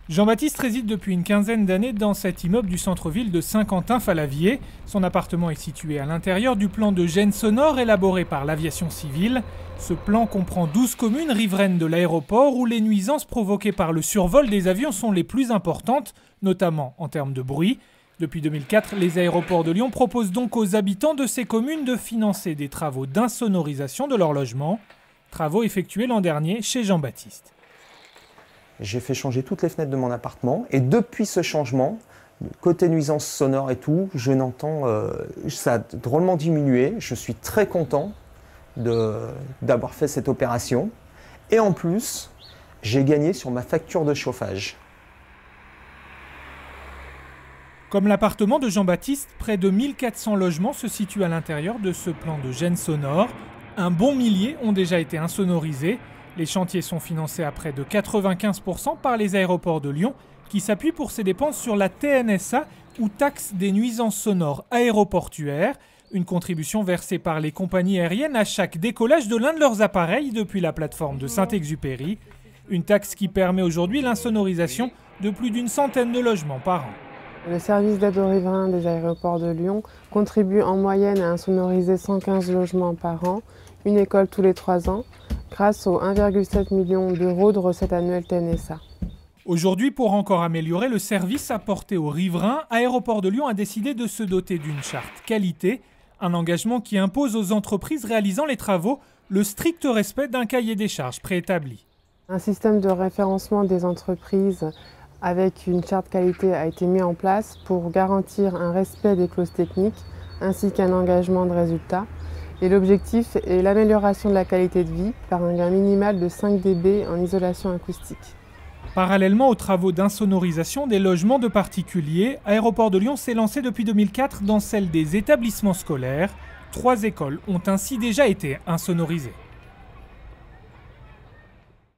Jean-Baptiste réside depuis une quinzaine d'années dans cet immeuble du centre-ville de Saint-Quentin-Fallavier. Son appartement est situé à l'intérieur du plan de gêne sonore élaboré par l'aviation civile. Ce plan comprend 12 communes riveraines de l'aéroport où les nuisances provoquées par le survol des avions sont les plus importantes, notamment en termes de bruit. Depuis 2004, les aéroports de Lyon proposent donc aux habitants de ces communes de financer des travaux d'insonorisation de leur logement. Travaux effectués l'an dernier chez Jean-Baptiste. J'ai fait changer toutes les fenêtres de mon appartement et depuis ce changement, côté nuisance sonore et tout, je n'entends, ça a drôlement diminué. Je suis très content d'avoir fait cette opération et en plus, j'ai gagné sur ma facture de chauffage. Comme l'appartement de Jean-Baptiste, près de 1400 logements se situent à l'intérieur de ce plan de gêne sonore. Un bon millier ont déjà été insonorisés. Les chantiers sont financés à près de 95% par les aéroports de Lyon, qui s'appuient pour ces dépenses sur la TNSA, ou taxe des nuisances sonores aéroportuaires, une contribution versée par les compagnies aériennes à chaque décollage de l'un de leurs appareils depuis la plateforme de Saint-Exupéry. Une taxe qui permet aujourd'hui l'insonorisation de plus d'une centaine de logements par an. Le service d'aide aux riverains des aéroports de Lyon contribue en moyenne à insonoriser 115 logements par an, une école tous les 3 ans, grâce aux 1,7 million d'euros de recettes annuelles TNSA. Aujourd'hui, pour encore améliorer le service apporté aux riverains, Aéroports de Lyon a décidé de se doter d'une charte qualité, un engagement qui impose aux entreprises réalisant les travaux le strict respect d'un cahier des charges préétabli. Un système de référencement des entreprises avec une charte qualité a été mis en place pour garantir un respect des clauses techniques ainsi qu'un engagement de résultat. Et l'objectif est l'amélioration de la qualité de vie par un gain minimal de 5 dB en isolation acoustique. Parallèlement aux travaux d'insonorisation des logements de particuliers, Aéroports de Lyon s'est lancé depuis 2004 dans celle des établissements scolaires. 3 écoles ont ainsi déjà été insonorisées.